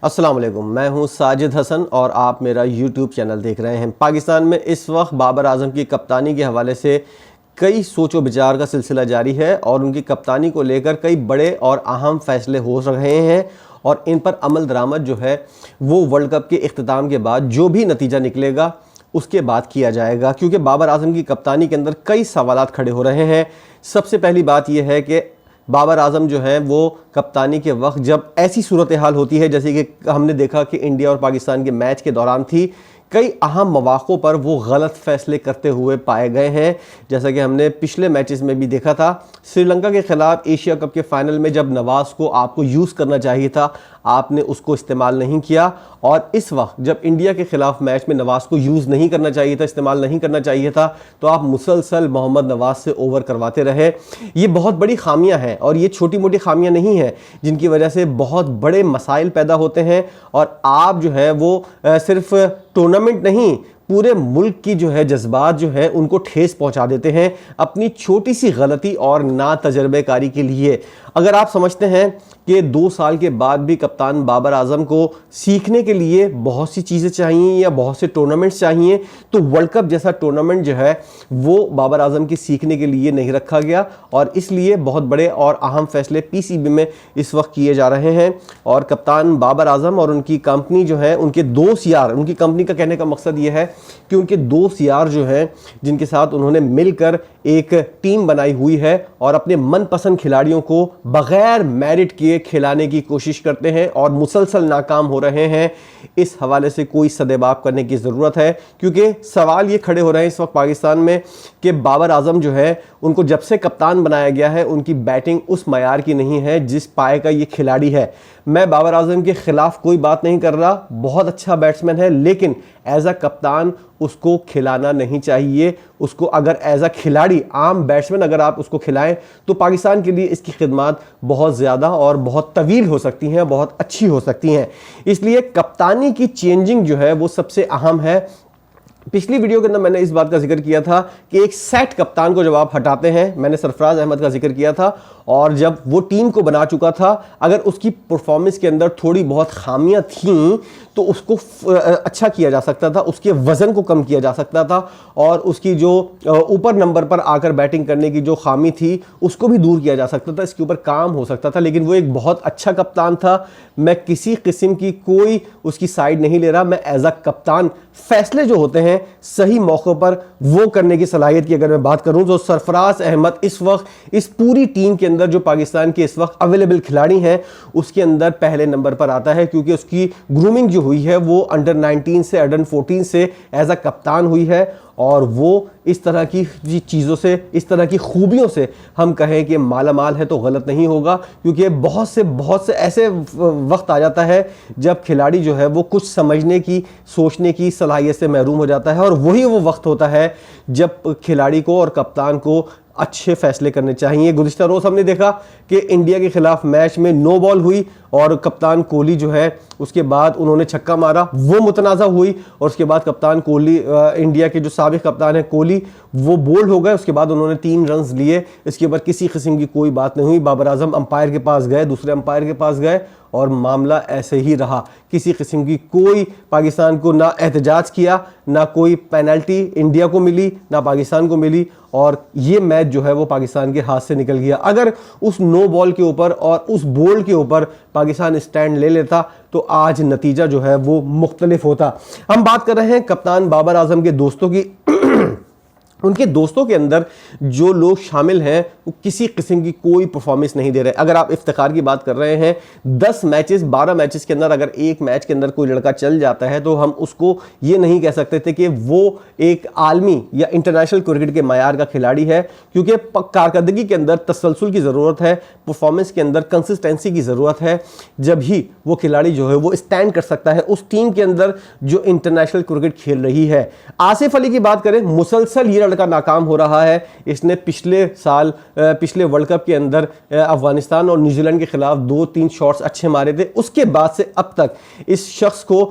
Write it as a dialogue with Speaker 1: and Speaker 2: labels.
Speaker 1: السلام علیکم، میں ہوں ساجد حسن اور آپ میرا یوٹیوب چینل دیکھ رہے ہیں۔ پاکستان میں اس وقت بابر اعظم کی کپتانی کے حوالے سے کئی سوچ و بچار کا سلسلہ جاری ہے اور ان کی کپتانی کو لے کر کئی بڑے اور اہم فیصلے ہو رہے ہیں اور ان پر عمل درآمد جو ہے وہ ورلڈ کپ کے اختتام کے بعد جو بھی نتیجہ نکلے گا اس کے بعد کیا جائے گا، کیونکہ بابر اعظم کی کپتانی کے اندر کئی سوالات کھڑے ہو رہے ہیں۔ سب سے پہلی بات یہ ہے کہ بابر اعظم جو ہیں وہ کپتانی کے وقت جب ایسی صورتحال ہوتی ہے جیسے کہ ہم نے دیکھا کہ انڈیا اور پاکستان کے میچ کے دوران تھی، کئی اہم مواقعوں پر وہ غلط فیصلے کرتے ہوئے پائے گئے ہیں، جیسا کہ ہم نے پچھلے میچز میں بھی دیکھا تھا۔ سری لنکا کے خلاف ایشیا کپ کے فائنل میں جب نواز کو آپ کو یوز کرنا چاہیے تھا، آپ نے اس کو استعمال نہیں کیا، اور اس وقت جب انڈیا کے خلاف میچ میں نواز کو یوز نہیں کرنا چاہیے تھا، استعمال نہیں کرنا چاہیے تھا، تو آپ مسلسل محمد نواز سے اوور کرواتے رہے۔ یہ بہت بڑی خامیاں ہیں اور یہ چھوٹی موٹی خامیاں نہیں ہیں جن کی وجہ سے بہت بڑے مسائل پیدا ہوتے ہیں، اور آپ جو ہے وہ صرف ٹورنامنٹ نہیں، پورے ملک کی جو ہے جذبات جو ہے ان کو ٹھیس پہنچا دیتے ہیں اپنی چھوٹی سی غلطی اور نا تجربے کاری کے لیے۔ اگر آپ سمجھتے ہیں کہ 2 سال کے بعد بھی کپتان بابر اعظم کو سیکھنے کے لیے بہت سی چیزیں چاہیے یا بہت سے ٹورنامنٹس چاہیے، تو ورلڈ کپ جیسا ٹورنامنٹ جو ہے وہ بابر اعظم کی سیکھنے کے لیے نہیں رکھا گیا، اور اس لیے بہت بڑے اور اہم فیصلے پی سی بی میں اس وقت کیے جا رہے ہیں۔ اور کپتان بابر اعظم اور ان کی کمپنی جو ہے، ان کے دوست یار، ان کی کمپنی کا کہنے کا مقصد یہ ہے کہ ان کے دوست یار جو ہیں جن کے ساتھ انہوں نے مل کر ایک ٹیم بنائی ہوئی ہے اور اپنے من پسند کھلاڑیوں کو بغیر میرٹ کیے کھلانے کی کوشش کرتے ہیں اور مسلسل ناکام ہو رہے ہیں، اس حوالے سے کوئی سدباب کرنے کی ضرورت ہے، کیونکہ سوال یہ کھڑے ہو رہے ہیں اس وقت پاکستان میں کہ بابر اعظم جو ہے ان کو جب سے کپتان بنایا گیا ہے ان کی بیٹنگ اس معیار کی نہیں ہے جس پائے کا یہ کھلاڑی ہے۔ میں بابر اعظم کے خلاف کوئی بات نہیں کر رہا، بہت اچھا بیٹسمین ہے، لیکن ایز اے کپتان اس کو کھلانا نہیں چاہیے۔ اس کو اگر ایز اے کھلاڑی، عام بیٹسمین اگر آپ اس کو کھلائیں تو پاکستان کے لیے اس کی خدمات بہت زیادہ اور بہت طویل ہو سکتی ہیں، بہت اچھی ہو سکتی ہیں۔ اس لیے کپتانی کی چینجنگ جو ہے وہ سب سے اہم ہے۔ پچھلی ویڈیو کے اندر میں نے اس بات کا ذکر کیا تھا کہ ایک سیٹ کپتان کو جب آپ ہٹاتے ہیں، میں نے سرفراز احمد کا ذکر کیا تھا، اور جب وہ ٹیم کو بنا چکا تھا، اگر اس کی پرفارمنس کے اندر تھوڑی بہت خامیاں تھیں تو اس کو اچھا کیا جا سکتا تھا، اس کے وزن کو کم کیا جا سکتا تھا، اور اس کی جو اوپر نمبر پر آ کر بیٹنگ کرنے کی جو خامی تھی اس کو بھی دور کیا جا سکتا تھا، اس کے اوپر کام ہو سکتا تھا۔ لیکن وہ ایک بہت اچھا کپتان تھا، میں کسی قسم کی کوئی اس کی سائیڈ نہیں لے رہا، میں ایز اے کپتان فیصلے جو ہوتے ہیں صحیح موقع پر وہ کرنے کی صلاحیت کی اگر میں بات کروں تو سرفراز احمد اس وقت اس پوری ٹیم کے اندر جو پاکستان کے اس وقت اویلیبل کھلاڑی ہیں اس کے اندر پہلے نمبر پر آتا ہے، کیونکہ اس کی گرومنگ جو ہوئی ہے وہ انڈر 19 سے انڈر 14 سے ایز اے کپتان ہوئی ہے، اور وہ اس طرح کی چیزوں سے، اس طرح کی خوبیوں سے ہم کہیں کہ مالا مال ہے تو غلط نہیں ہوگا، کیونکہ بہت سے ایسے وقت آ جاتا ہے جب کھلاڑی جو ہے وہ کچھ سمجھنے کی، سوچنے کی صلاحیت سے محروم ہو جاتا ہے، اور وہی وہ وقت ہوتا ہے جب کھلاڑی کو اور کپتان کو اچھے فیصلے کرنے چاہیے۔ گزشتہ روز ہم نے دیکھا کہ انڈیا کے خلاف میچ میں نو بال ہوئی اور کپتان کوہلی جو ہے اس کے بعد انہوں نے چھکا مارا، وہ متنازع ہوئی، اور اس کے بعد کپتان کوہلی، انڈیا کے جو سابق کپتان ہے کوہلی، وہ بولڈ ہو گئے، اس کے بعد انہوں نے 3 رنز لیے، اس کے اوپر کسی قسم کی کوئی بات نہیں ہوئی۔ بابر اعظم امپائر کے پاس گئے، دوسرے امپائر کے پاس گئے، اور معاملہ ایسے ہی رہا، کسی قسم کی کوئی پاکستان کو نہ احتجاج کیا، نہ کوئی پینلٹی انڈیا کو ملی، نہ پاکستان کو ملی، اور یہ میچ جو ہے وہ پاکستان کے ہاتھ سے نکل گیا۔ اگر اس نو بال کے اوپر اور اس بولڈ کے اوپر پاکستان اسٹینڈ لے لیتا تو آج نتیجہ جو ہے وہ مختلف ہوتا۔ ہم بات کر رہے ہیں کپتان بابر اعظم کے دوستوں کی۔ ان کے دوستوں کے اندر جو لوگ شامل ہیں وہ کسی قسم کی کوئی پرفارمنس نہیں دے رہے۔ اگر آپ افتخار کی بات کر رہے ہیں، 10 میچز 12 میچز کے اندر اگر ایک میچ کے اندر کوئی لڑکا چل جاتا ہے تو ہم اس کو یہ نہیں کہہ سکتے تھے کہ وہ ایک عالمی یا انٹرنیشنل کرکٹ کے معیار کا کھلاڑی ہے، کیونکہ کارکردگی کے اندر تسلسل کی ضرورت ہے، پرفارمنس کے اندر کنسسٹنسی کی ضرورت ہے، جب ہی وہ کھلاڑی جو ہے وہ اسٹینڈ کر سکتا ہے اس ٹیم کے اندر جو انٹرنیشنل کرکٹ کھیل رہی ہے۔ آصف علی کی بات کریں، مسلسل یہ لڑکا ناکام ہو رہا ہے۔ اس نے پچھلے ورلڈ کپ کے اندر افغانستان اور نیوزی لینڈ کے خلاف 2-3 شاٹس اچھے مارے تھے، اس کے بعد سے اب تک اس شخص کو